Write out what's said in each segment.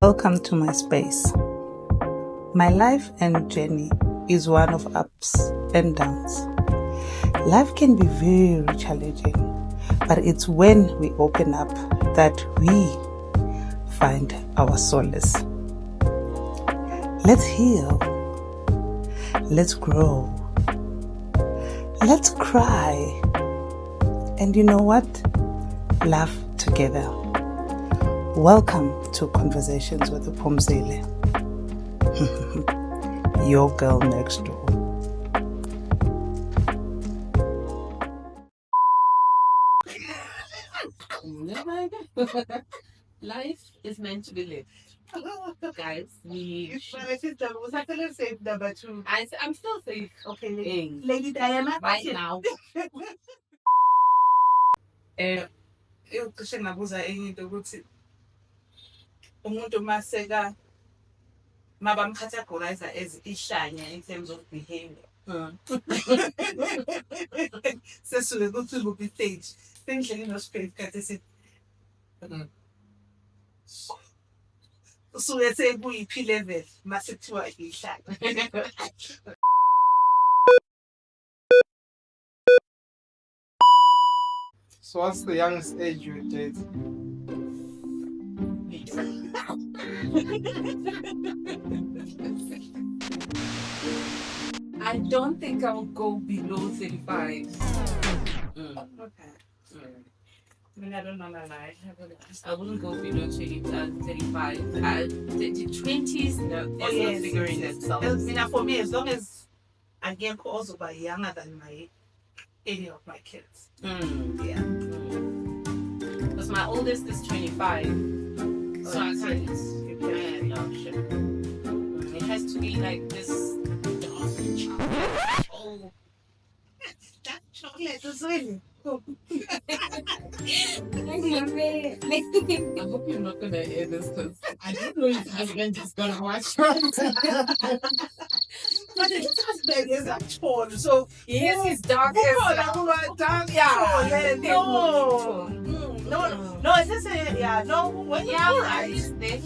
Welcome to my space. My life and journey is one of ups and downs. Life can be very challenging, but it's when we open up that we find our solace. Let's heal. Let's grow. Let's cry. And you know what? Laugh together. Welcome to Conversations with the Phumzile. Your girl next door. Life is meant to be lived. Guys, safe number two. I'm still safe. Okay, Hey, Lady Diana. right now. Cishe ngabuza enye into ukuthi umuntu maseka mabamcategorize as ishanya in terms of behavior. Sesuke kuthi kuphi stage. Sendleleni nospace kathi sithi usuke sekuyiphi level mase kuthiwa ishanya. So what's the youngest age you would date? I don't think I'll go below 35. Okay. I mean, I don't know my life. I wouldn't go below 35. 20s, no, it's not figuring itself. For me, as long as I get also by younger than any of my kids. Yeah. Because my oldest is 25. So I can't. It has to be like this. Oh. That chocolate is really I hope you're not gonna hear this because I don't know if husband is gonna watch it. But his husband is a tall, so yes, he's dark. Yeah. No, it's just no. When you right, he's there.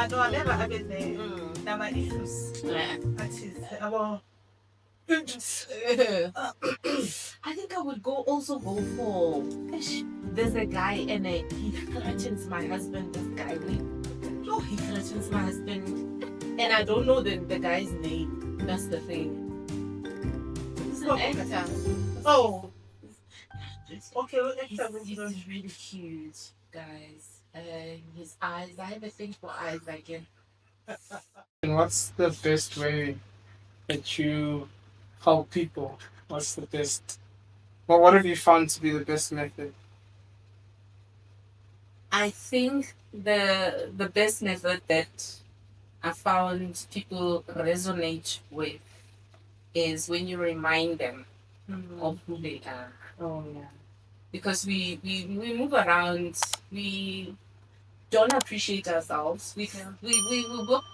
no, I never have been there. Never issues. That is I think I would also go for. There's a guy and he threatens my husband. This guy, he threatens my husband, and I don't know the guy's name. That's the thing. He's an actor. Oh. Okay, he's really cute, guys. His eyes. I have a thing for eyes. I can. And what's the best way that you help people? What's the best? Well, what have you found to be the best method? I think the best method that I found people resonate with is when you remind them of who they are. Oh yeah. Because we move around, we don't appreciate ourselves. We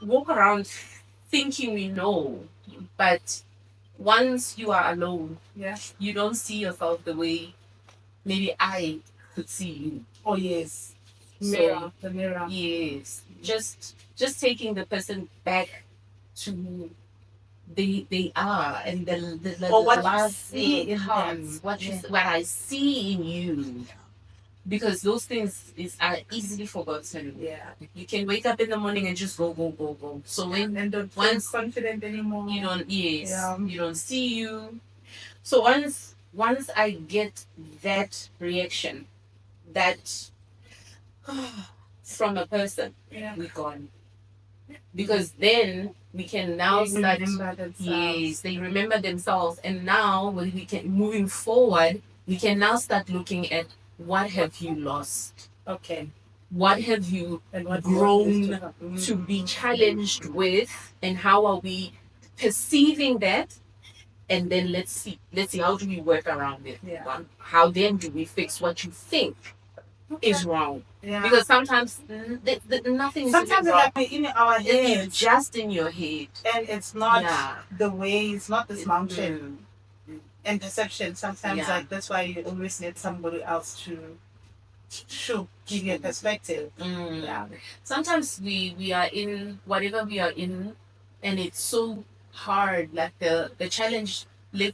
walk around thinking we know, but once you are alone, you don't see yourself the way maybe I could see you. Oh yes. So, the mirror. Yes. Just taking the person back to who they are and the or what love you see in them. what I see in you. Because those things are easily forgotten. Yeah. You can wake up in the morning and just go. So and don't feel confident anymore. You don't you don't see you. So once I get that reaction, that from a person, we're gone. Because then we can now start. Yes, they remember themselves, and now when we can moving forward, we can now start looking at what have you lost. Okay. What have you grown to be challenged with, and how are we perceiving that? And then let's see how do we work around it. Yeah. How then do we fix what you think is wrong? Yeah. Because sometimes nothing. Sometimes it's like in our head. It's just in your head, and it's not the way. It's not this mountain. And perception. Sometimes like that's why you always need somebody else to should give you a perspective. Yeah. Sometimes we are in whatever we are in, and it's so hard. Like the challenge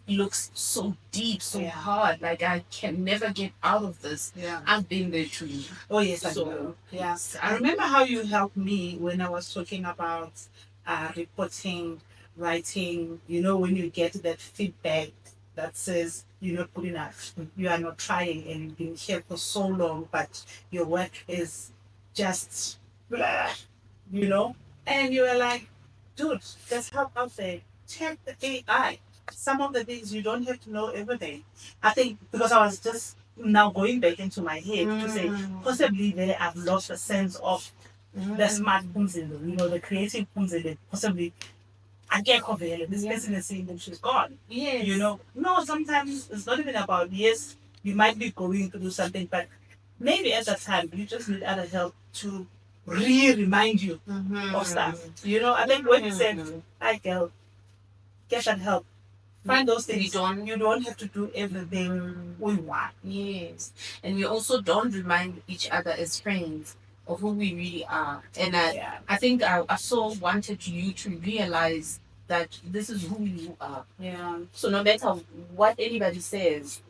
looks so deep, so hard. Like I can never get out of this. Yeah. I've been there too. Oh yes, I know. Yeah. I remember how you helped me when I was talking about reporting, writing. You know, when you get that feedback that says you're not good enough, you are not trying, and you've been here for so long, but your work is just blah, you know. And you were like, dude, there's help out there. Check the AI. Some of the things you don't have to know everything. I think because I was just now going back into my head to say possibly there I've lost a sense of the smart Phumzile, you know, the creative Phumzile, possibly I get covered. This person is saying that she's gone. Yes. You know, no, sometimes it's not even about, yes, you might be going to do something, but maybe at that time you just need other help to remind you of stuff. You know, I think when you said, hi girl, get that help. Find those things. You don't have to do everything we want. Yes. And we also don't remind each other as friends of who we really are. And I think I so wanted you to realize that this is who you are. Yeah. So no matter what anybody says,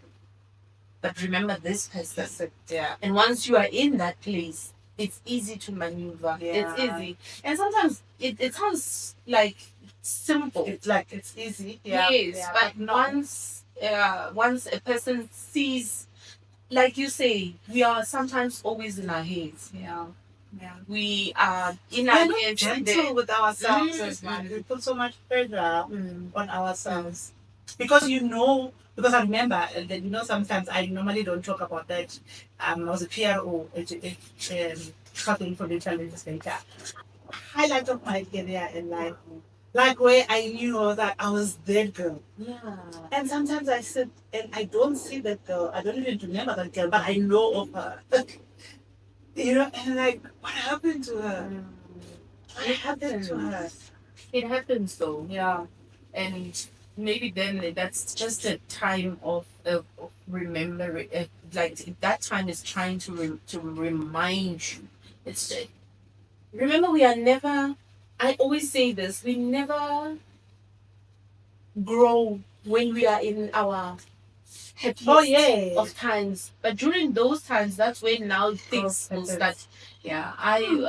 but remember this person. Yeah. And once you are in that place, it's easy to maneuver. Yeah. It's easy. And sometimes it sounds like simple. It's like it's easy. Yeah. Yes. Yeah, but no. once a person sees, like you say, we are sometimes always in our heads. Yeah. Yeah. We are in We're our not heads. gentle with ourselves as well. We put so much pressure on ourselves. Because because I remember that, you know, sometimes I normally don't talk about that. I was a PRO, struggling for the challenges later. Highlight of my career in life, like where I knew that I was that girl. Yeah. And sometimes I sit and I don't see that girl. I don't even remember that girl, but I know of her. You know, and like, what happened to her? What happened to her? It happens though. Yeah. And maybe then that's just a time of remembering. Like that time is trying to remind you. It's remember we are never. I always say this: we never grow when we are in our happiest of times. But during those times, that's when now things will start. Yeah,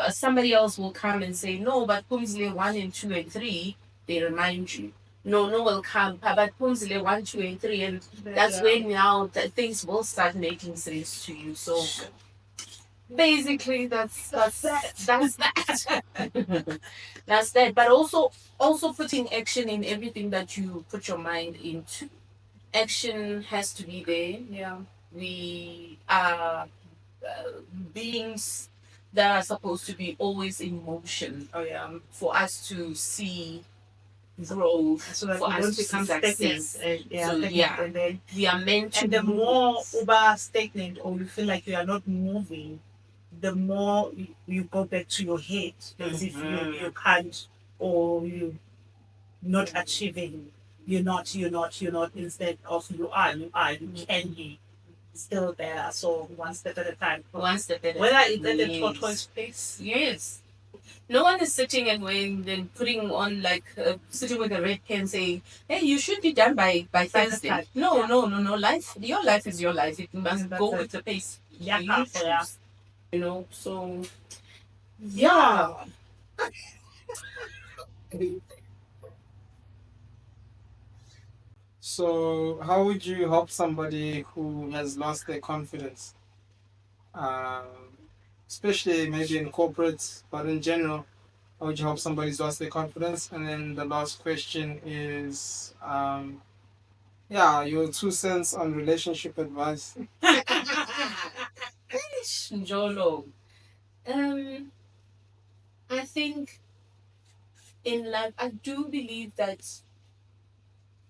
somebody else will come and say no, but Phumzile 1 and 2 and 3, they remind you. No will come, but Phumzile 1, 2 and 3, and that's when now things will start making sense to you. So basically, that's that. That's that. But also putting action in everything that you put your mind into. Action has to be there. Yeah. We are beings that are supposed to be always in motion. Oh yeah. For us to see growth, so that for we us don't to become see stagnant. success. And then We are meant to. and the more uber stagnant or you feel like you are not moving, the more you go back to your head as if you can't or you not achieving. You're not instead of you can be still there. So one step at a time. One step at a time. Whether it's at the tortoise pace. Yes. No one is sitting and then putting on like sitting with a red pen saying, "Hey, you should be done by Thursday." No. Life, your life is your life. It must go with the pace. Yeah. You choose. You know. So yeah. So, how would you help somebody who has lost their confidence? Especially maybe in corporate, but in general, how would you help somebody who's lost their confidence? And then the last question is, your 2 cents on relationship advice. Jolo. I think in life, I do believe that,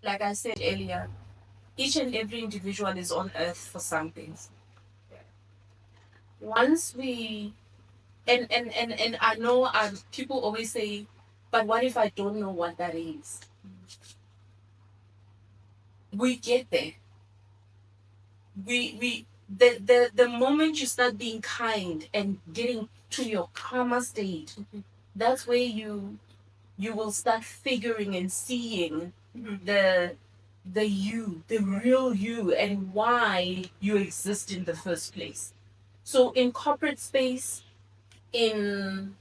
like I said earlier, each and every individual is on earth for something. Once we, and I know people always say, but what if I don't know what that is? We get there. We the moment you start being kind and getting to your calmer state, that's where you will start figuring and seeing the the real you, and why you exist in the first place. So in corporate space, in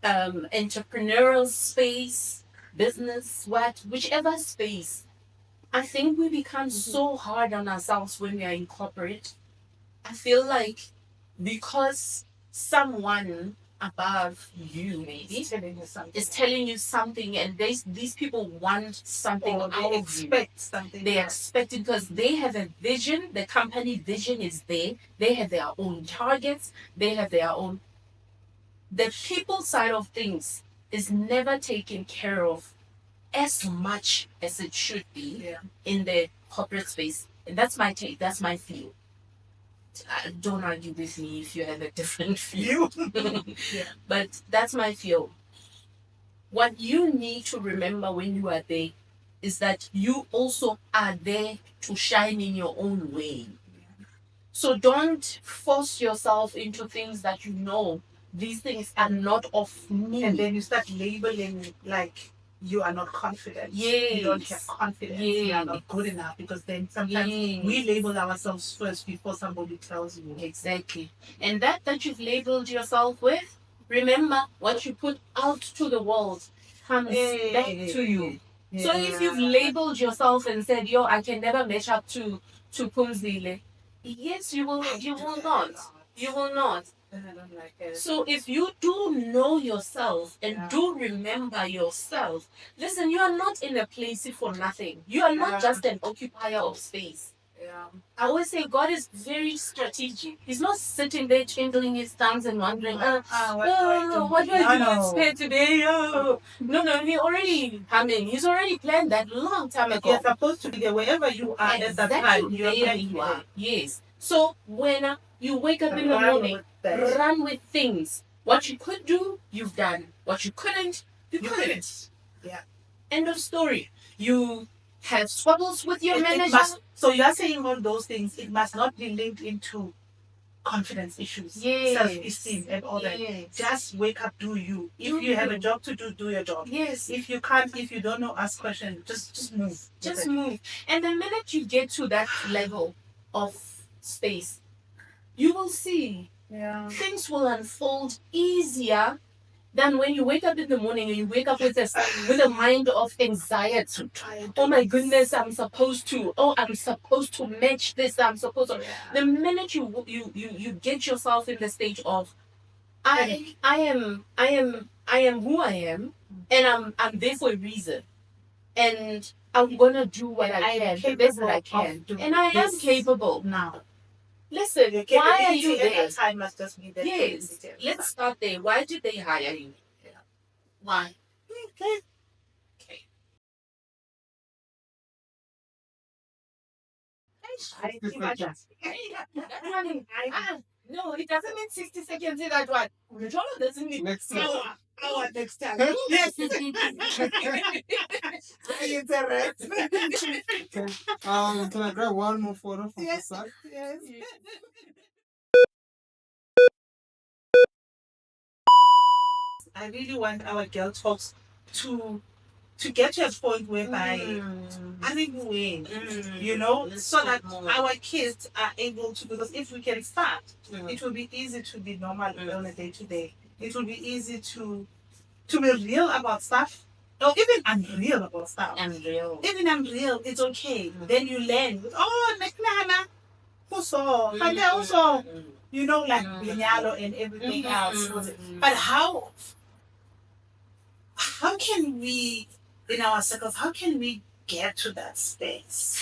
entrepreneurial space, business, whichever space, I think we become so hard on ourselves when we are in corporate. I feel like because someone above you maybe is telling you something, and these people want something Or out they of you. expect something. They expect it because they have a vision. The company vision is there. They have their own targets. They have their own. The people side of things is never taken care of as much as it should be in the corporate space. And that's my take. That's my feel. Don't argue with me if you have a different view. But that's my feel. What you need to remember when you are there is that you also are there to shine in your own way. So don't force yourself into things that you know these things are not of me. And then you start labeling like you are not confident. Yes. You don't have confidence. You are not good enough, because then sometimes we label ourselves first before somebody tells you. Exactly. And that you've labeled yourself with, remember what you put out to the world comes back to you. Yeah. So if you've labeled yourself and said, yo, I can never match up to Phumzile, yes, you will not. You will not. I don't like it. So if you do know yourself and do remember yourself, listen, you are not in a place for nothing. You are not just an occupier of space. Yeah. I always say God is very strategic. He's not sitting there twiddling his thumbs and wondering, what do I do instead today? Oh. No, he's already planned that long time ago. You're supposed to be there wherever you are at that time. You're there you are. Yes. So when you wake up in the morning, run with things. What you could do, you've done. What you couldn't, you couldn't. Yeah. End of story. You have struggles with your manager. So you are saying all those things. It must not be linked into confidence issues, self-esteem, and all that. Just wake up, do you. If you have a job to do your job. Yes. If you can't, if you don't know, ask questions. Just move. Just move. And the minute you get to that level of space, you will see things will unfold easier than when you wake up in the morning and you wake up with a mind of anxiety. Oh my goodness, I'm supposed to match this. I'm supposed to. The minute you get yourself in the stage of I am who I am, and I'm there for a reason, and I'm gonna do what I can, the best that I can, and I am capable now. Listen, why are you there? Time must just be there. Yes, let's start there. Why did they hire you? Why? Okay. No, it doesn't mean 60 seconds in that one. John doesn't mean Next hour next time. Yes. Can I grab one more photo from the side? Yes. I really want our girl talks to get to a point whereby I think we win, so that our kids are able to, because if we can start, it will be easy to be normal on a day to day. It will be easy to be real about stuff, or even unreal about stuff. Even unreal, it's okay. Then you learn. Oh, Neknana, also, and also, like Binyalo and everything else. But how can we, in our circles, how can we get to that space?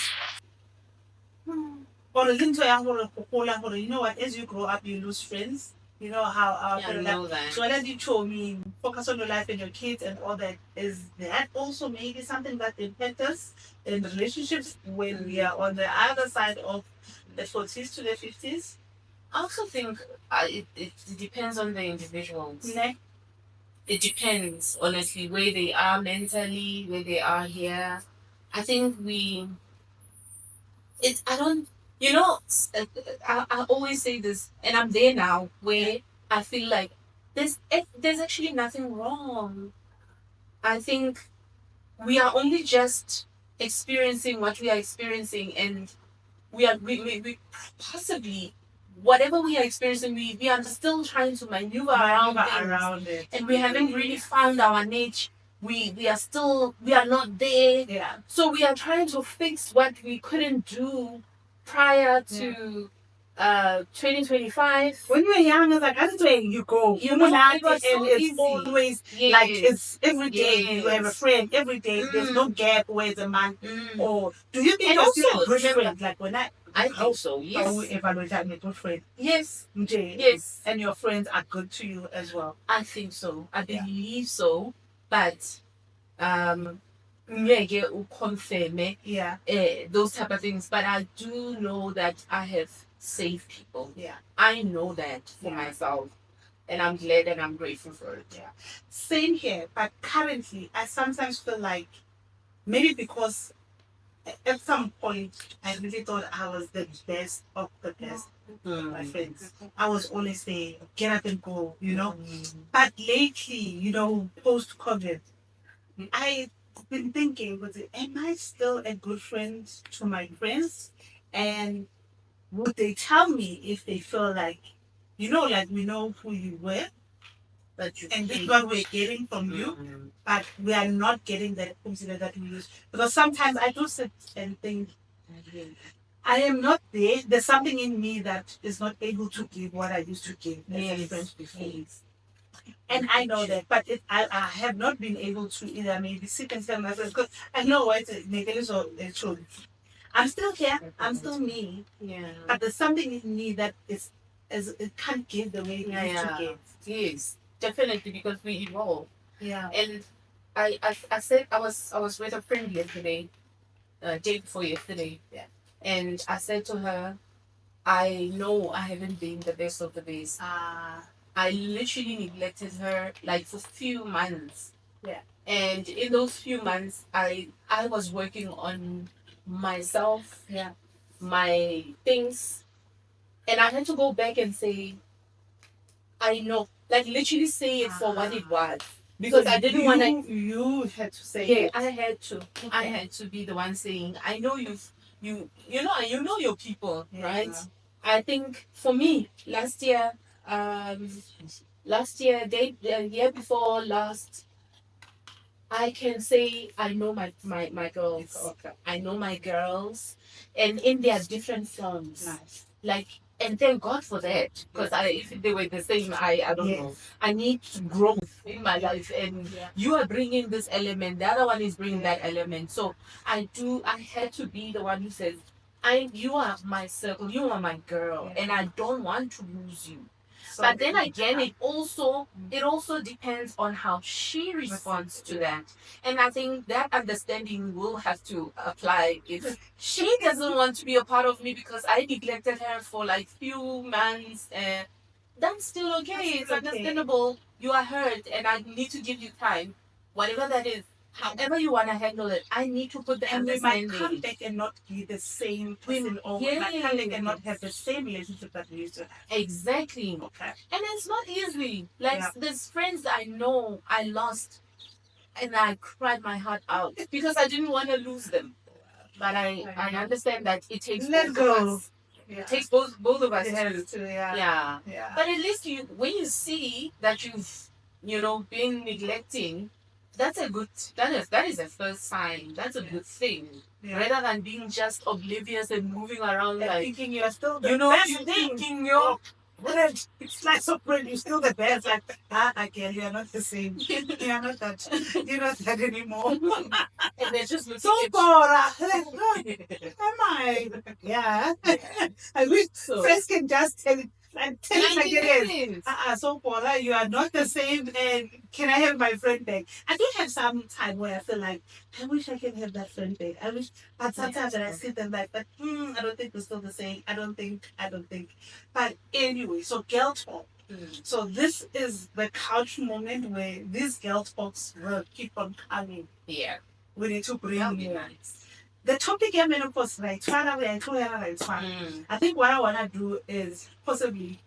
Or you know what, as you grow up, you lose friends. You know how our parents. So as you told me, focus on your life and your kids and all that. Is that also maybe something that impacts us in relationships when we are on the other side of the 40s to the 50s? I also think it depends on the individuals. Ne? It depends, honestly, where they are mentally, where they are here. I think You know, I always say this, and I'm there now where I feel like there's actually nothing wrong. I think we are only just experiencing what we are experiencing, and we possibly whatever we are experiencing, we are still trying to maneuver around things, it. and we haven't really found our niche. We are not there. Yeah. So we are trying to fix what we couldn't do prior to 2025. When you're young, it's like that's where you go. You know, it was and so it's easy. always Yes. like it's every day you have a Yes. friend. Every day there's no gap where it's a month. Or do you think And you're still also, a good remember- friend? Like when I think so. how Yes. we evaluate a good friend. Yes. Nje, Yes. and your friends are good to you as well. I think so. I Yeah. believe so. But ngeke uconfirm Yeah. those type of things. But I do know that I have saved people. Yeah. I know that for myself. And I'm glad and I'm grateful for it. Yeah. Same here. But currently I sometimes feel like maybe because at some point I really thought I was the best of the best. My friends. I was always saying, get up and go, you know. But lately, you know, post COVID, I've been thinking, am I still a good friend to my friends? And would they tell me if they feel like, you know, like we know who you were, and this is what we're getting from you, but we are not getting that Phumzile that we use. Because sometimes I do sit and think, I am not there. There's something in me that is not able to give what I used to give as a friend before. And I know that, but I have not been able to either maybe sit and tell my friends because I know what it's true. I'm still here. I'm still me. Yeah. But there's something in me that it can't give the way it used to give. Yes, definitely, because we evolve. Yeah. And I said I was with a friend yesterday, day before yesterday. Yeah. And I said to her, I know I haven't been the best of the best. I literally neglected her like for few months. Yeah. And in those few months I was working on myself, Yeah. my things. And I had to go back and say, I know. Like literally say it for what it was. Because So I didn't want to. You had to say Yeah, it. I had to. Okay. I had to be the one saying, I know you know your people, Yeah. right? I think for me, last year, the year before last, I can say I know my girls. Okay. I know my girls, and in their different forms. Nice. Like, and thank God for that, because if they were the same, I don't know. I need growth in my life, and you are bringing this element. The other one is bringing that element. So I had to be the one who says, you are my circle, you are my girl, and I don't want to lose you. So But then again, it also depends on how she responds to that. And I think that understanding will have to apply if she doesn't want to be a part of me because I neglected her for like few months. That's still okay. It's understandable. You are hurt, and I need to give you time. Whatever that is, however you want to handle it, I need to put the and we might understanding. come back and not be the same person, or we might come back and not have the same relationship that we used to have. Exactly. Okay. And it's not easy. Like there's friends that I know I lost, and I cried my heart out because I didn't want to lose them. But I understand that it takes Let both go. of us. It takes both of us Yeah. But at least when you see that you've been neglecting, that is a first sign. That's a good thing. Rather than being just oblivious and moving around and like thinking you're still the best you're thing. thinking you're bread, slice of bread, you're still the best. Like, again, you're not the same. You're not that. You're not that anymore. and they're just looking So at Bora, am I? Yeah. I wish friends can just tell it. And tell it like it is. So Paula, you are not the same, and can I have my friend back? I do have some time where I feel like I wish I can have that friend back. I wish, but sometimes when I sit and like, but I don't think we're still the same. I don't think. But anyway, so girl talk. So this is the couch moment where these girl talks will keep on coming. Yeah. We need to bring That'll be more. nice. the topic here menopause, right? I think what I wanna do is possibly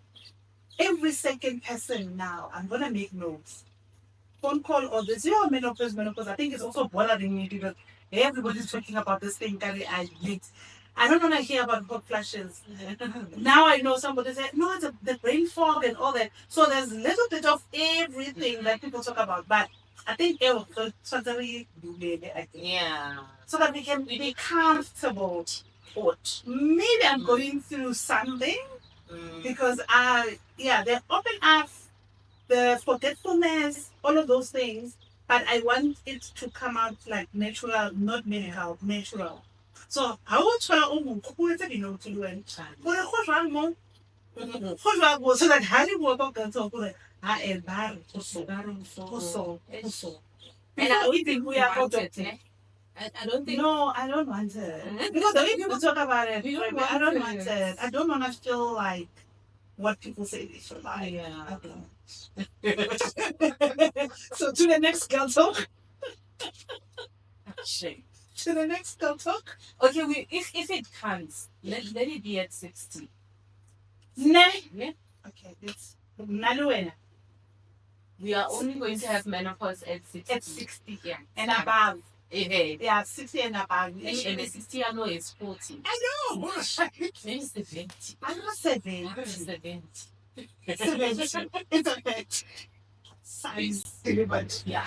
every second person now, I'm gonna make notes. Phone call or this, menopause. I think it's also bothering me because everybody's talking about this thing that I hate. I don't want to hear about hot flashes. Now I know somebody said, no, it's the brain fog and all that. So there's a little bit of everything that people talk about. But I think it was totally so that we can be comfortable. Maybe I'm going through something because they open up the forgetfulness, all of those things, but I want it to come out like natural, not medical, natural. So I will try who is it to do and but who's wrong mo? Who's wrong so that how do you work out so good? I am bad. So. And I don't think we are going I don't think. No, I don't want it. Because the way people talk about it, I don't want it. I don't want to feel like what people say they should like. Yeah. So to the next girl talk. To the next girl talk. Okay, if it comes, let it be at 60. Nah. Yeah. Okay, it's Naluena. We are only going to have menopause at 60. At 60, yeah. And above. Yeah, 60 and above. And the 60 I know is 40. I know. Maybe 70. I'm not 70. 70. 70. It's okay. Size. But yeah.